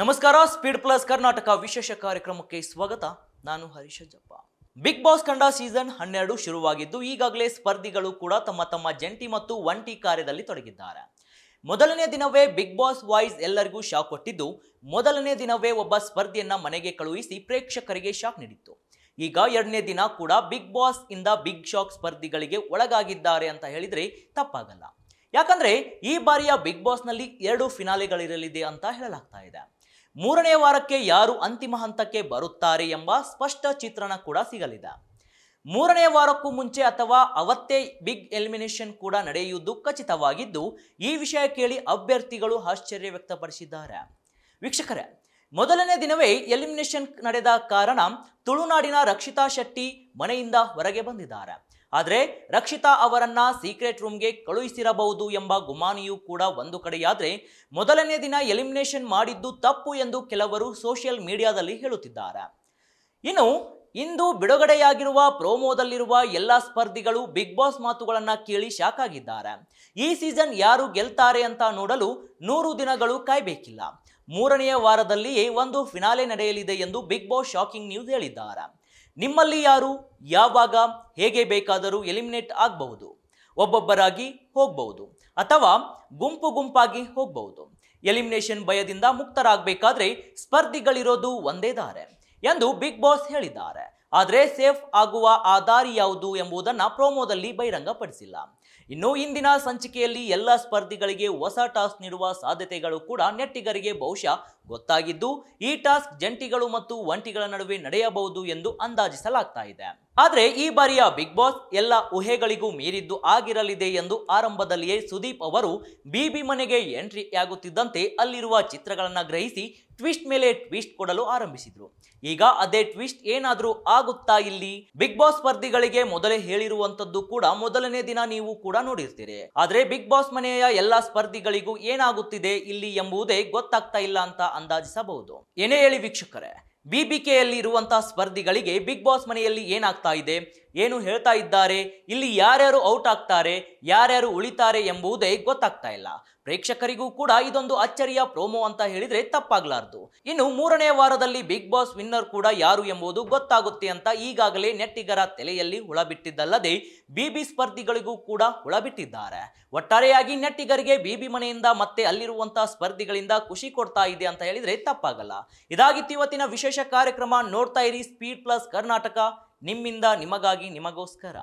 ನಮಸ್ಕಾರ. Speed plus Karnataka ವಿಶೇಷ ಕಾರ್ಯಕ್ರಮಕ್ಕೆ ಸ್ವಾಗತ. ನಾನು ಹರೀಶ್ ಜಪ್ಪ. ಬಿಗ್ ಬಾಸ್ ಕಂಡ ಸೀಸನ್ 12 ಶುರುವಾಗಿದ್ದು ಈಗಾಗಲೇ ಸ್ಪರ್ಧಿಗಳು ಕೂಡ ತಮ್ಮ ಜಂಟಿ ಮತ್ತು ಒಂಟಿ ಕಾರ್ಯದಲ್ಲಿ ತೊಡಗಿದ್ದಾರೆ. ಮೊದಲನೇ ದಿನವೇ ಬಿಗ್ ಬಾಸ್ ವಾಯ್ಸ್ ಎಲ್ಲರಿಗೂ ಶಾಕ್ ಕೊಟ್ಟಿದ್ದು, ಮೊದಲನೇ ದಿನವೇ ಒಬ್ಬ ಸ್ಪರ್ಧಿಯನ್ನ ಮನೆಗೆ ಕಳುಹಿಸಿ ಪ್ರೇಕ್ಷಕರಿಗೆ ಶಾಕ್ ನೀಡಿತ್ತು. ಈಗ ಎರಡನೇ ದಿನ ಕೂಡ ಬಿಗ್ ಬಾಸ್ ಇಂದ ಬಿಗ್ ಶಾಕ್ ಸ್ಪರ್ಧಿಗಳಿಗೆ ಒಳಗಾಗಿದ್ದಾರೆ ಅಂತ ಹೇಳಿದ್ರೆ ತಪ್ಪಾಗಲ್ಲ. ಯಾಕಂದ್ರೆ ಈ ಬಾರಿಯ ಬಿಗ್ ಬಾಸ್ ನಲ್ಲಿ 2 ಫಿನಾಲೆಗಳಿರಲಿದೆ ಅಂತ ಹೇಳಲಾಗ್ತಾ ಇದೆ. ಮೂರನೇ ವಾರಕ್ಕೆ ಯಾರು ಅಂತಿಮ ಹಂತಕ್ಕೆ ಬರುತ್ತಾರೆ ಎಂಬ ಸ್ಪಷ್ಟ ಚಿತ್ರಣ ಕೂಡ ಸಿಗಲಿದೆ. ಮೂರನೇ ವಾರಕ್ಕೂ ಮುಂಚೆ ಅಥವಾ ಅವತ್ತೇ ಬಿಗ್ ಎಲಿಮಿನೇಷನ್ ಕೂಡ ನಡೆಯುವುದು ಖಚಿತವಾಗಿದ್ದು, ಈ ವಿಷಯ ಕೇಳಿ ಅಭ್ಯರ್ಥಿಗಳು ಆಶ್ಚರ್ಯ ವ್ಯಕ್ತಪಡಿಸಿದ್ದಾರೆ. ವೀಕ್ಷಕರೇ, ಮೊದಲನೇ ದಿನವೇ ಎಲಿಮಿನೇಷನ್ ನಡೆದ ಕಾರಣ ತುಳುನಾಡಿನ ರಕ್ಷಿತಾ ಶೆಟ್ಟಿ ಮನೆಯಿಂದ ಹೊರಗೆ ಬಂದಿದ್ದಾರೆ. ಆದರೆ ರಕ್ಷಿತಾ ಅವರನ್ನ ಸೀಕ್ರೆಟ್ ರೂಮ್ಗೆ ಕಳುಹಿಸಿರಬಹುದು ಎಂಬ ಗುಮಾನಿಯೂ ಕೂಡ ಒಂದು ಕಡೆಯಾದ್ರೆ, ಮೊದಲನೇ ದಿನ ಎಲಿಮಿನೇಷನ್ ಮಾಡಿದ್ದು ತಪ್ಪು ಎಂದು ಕೆಲವರು ಸೋಷಿಯಲ್ ಮೀಡಿಯಾದಲ್ಲಿ ಹೇಳುತ್ತಿದ್ದಾರೆ. ಇನ್ನು ಇಂದು ಬಿಡುಗಡೆಯಾಗಿರುವ ಪ್ರೋಮೋದಲ್ಲಿರುವ ಎಲ್ಲ ಸ್ಪರ್ಧಿಗಳು ಬಿಗ್ ಬಾಸ್ ಮಾತುಗಳನ್ನ ಕೇಳಿ ಶಾಕ್ ಆಗಿದ್ದಾರೆ. ಈ ಸೀಸನ್ ಯಾರು ಗೆಲ್ತಾರೆ ಅಂತ ನೋಡಲು 100 ದಿನಗಳು ಕಾಯಬೇಕಿಲ್ಲ. ಮೂರನೆಯ ವಾರದಲ್ಲಿಯೇ ಒಂದು ಫಿನಾಲೆ ನಡೆಯಲಿದೆ ಎಂದು ಬಿಗ್ ಬಾಸ್ ಶಾಕಿಂಗ್ ನ್ಯೂಸ್ ಹೇಳಿದ್ದಾರೆ. ನಿಮ್ಮಲ್ಲಿ ಯಾರು ಯಾವಾಗ ಹೇಗೆ ಬೇಕಾದರೂ ಎಲಿಮಿನೇಟ್ ಆಗಬಹುದು. ಒಬ್ಬೊಬ್ಬರಾಗಿ ಹೋಗಬಹುದು ಅಥವಾ ಗುಂಪಾಗಿ ಹೋಗಬಹುದು. ಎಲಿಮಿನೇಷನ್ ಭಯದಿಂದ ಮುಕ್ತರಾಗಬೇಕಾದ್ರೆ ಸ್ಪರ್ಧಿಗಳಿರೋದು ಒಂದೇ ದಾರಿ ಎಂದು ಬಿಗ್ ಬಾಸ್ ಹೇಳಿದ್ದಾರೆ. ಆದರೆ ಸೇಫ್ ಆಗುವ ಆ ದಾರಿ ಯಾವುದು ಎಂಬುದನ್ನು ಪ್ರೋಮೋದಲ್ಲಿ ಬಹಿರಂಗಪಡಿಸಿಲ್ಲ. ಇನ್ನು ಇಂದಿನ ಸಂಚಿಕೆಯಲ್ಲಿ ಎಲ್ಲ ಸ್ಪರ್ಧಿಗಳಿಗೆ ಹೊಸ ಟಾಸ್ಕ್ ನೀಡುವ ಸಾಧ್ಯತೆಗಳು ಕೂಡ ನೆಟ್ಟಿಗರಿಗೆ ಬಹುಶಃ ಗೊತ್ತಾಗಿದ್ದು, ಈ ಟಾಸ್ಕ್ ಜಂಟಿಗಳು ಮತ್ತು ಒಂಟಿಗಳ ನಡುವೆ ನಡೆಯಬಹುದು ಎಂದು ಅಂದಾಜಿಸಲಾಗ್ತಾ ಇದೆ. ಆದ್ರೆ ಈ ಬಾರಿಯ ಬಿಗ್ ಬಾಸ್ ಎಲ್ಲ ಊಹೆಗಳಿಗೂ ಮೀರಿದ್ದು ಆಗಿರಲಿದೆ ಎಂದು ಆರಂಭದಲ್ಲಿಯೇ ಸುದೀಪ್ ಅವರು ಬಿಬಿ ಮನೆಗೆ ಎಂಟ್ರಿ ಆಗುತ್ತಿದ್ದಂತೆ ಅಲ್ಲಿರುವ ಚಿತ್ರಗಳನ್ನ ಗ್ರಹಿಸಿ ಟ್ವಿಸ್ಟ್ ಮೇಲೆ ಟ್ವಿಸ್ಟ್ ಕೊಡಲು ಆರಂಭಿಸಿದ್ರು. ಈಗ ಅದೇ ಟ್ವಿಸ್ಟ್ ಏನಾದ್ರೂ ಆಗುತ್ತಾ ಇಲ್ಲಿ? ಬಿಗ್ ಬಾಸ್ ಸ್ಪರ್ಧಿಗಳಿಗೆ ಮೊದಲೇ ಹೇಳಿರುವಂತದ್ದು ಕೂಡ ಮೊದಲನೇ ದಿನ ನೀವು ಕೂಡ ನೋಡಿರ್ತೀರಿ. ಆದ್ರೆ ಬಿಗ್ ಬಾಸ್ ಮನೆಯ ಎಲ್ಲಾ ಸ್ಪರ್ಧಿಗಳಿಗೂ ಏನಾಗುತ್ತಿದೆ ಇಲ್ಲಿ ಎಂಬುದೇ ಗೊತ್ತಾಗ್ತಾ ಇಲ್ಲ ಅಂತ ಅಂದಾಜಿಸಬಹುದು. ಏನೇ ಹೇಳಿ ವೀಕ್ಷಕರೇ, ಬಿಬಿಕೆಯಲ್ಲಿ ಇರುವಂತಹ ಸ್ಪರ್ಧಿಗಳಿಗೆ ಬಿಗ್ ಬಾಸ್ ಮನೆಯಲ್ಲಿ ಏನಾಗ್ತಾ ಇದೆ, ಏನು ಹೇಳ್ತಾ ಇದ್ದಾರೆ, ಇಲ್ಲಿ ಯಾರ್ಯಾರು ಔಟ್ ಆಗ್ತಾರೆ, ಯಾರ್ಯಾರು ಉಳಿತಾರೆ ಎಂಬುದೇ ಗೊತ್ತಾಗ್ತಾ ಇಲ್ಲ. ಪ್ರೇಕ್ಷಕರಿಗೂ ಕೂಡ ಇದೊಂದು ಅಚ್ಚರಿಯ ಪ್ರೋಮೋ ಅಂತ ಹೇಳಿದ್ರೆ ತಪ್ಪಾಗ್ಲಾರ್ದು. ಇನ್ನು ಮೂರನೇ ವಾರದಲ್ಲಿ ಬಿಗ್ ಬಾಸ್ ವಿನ್ನರ್ ಕೂಡ ಯಾರು ಎಂಬುದು ಗೊತ್ತಾಗುತ್ತೆ ಅಂತ ಈಗಾಗಲೇ ನೆಟ್ಟಿಗರ ತಲೆಯಲ್ಲಿ ಹುಳಬಿಟ್ಟಿದ್ದಲ್ಲದೆ ಬಿಬಿ ಸ್ಪರ್ಧಿಗಳಿಗೂ ಕೂಡ ಹುಳಬಿಟ್ಟಿದ್ದಾರೆ. ಒಟ್ಟಾರೆಯಾಗಿ ನೆಟ್ಟಿಗರಿಗೆ ಬಿಬಿ ಮನೆಯಿಂದ ಮತ್ತೆ ಅಲ್ಲಿರುವಂತಹ ಸ್ಪರ್ಧಿಗಳಿಂದ ಖುಷಿ ಕೊಡ್ತಾ ಇದೆ ಅಂತ ಹೇಳಿದ್ರೆ ತಪ್ಪಾಗಲ್ಲ. ಇದಾಗಿತ್ತು ಇವತ್ತಿನ ವಿಶೇಷ ಕಾರ್ಯಕ್ರಮ. ನೋಡ್ತಾ ಇರಿ ಸ್ಪೀಡ್ ಪ್ಲಸ್ ಕರ್ನಾಟಕ, ನಿಮ್ಮಿಂದ ನಿಮಗಾಗಿ ನಿಮಗೋಸ್ಕರ.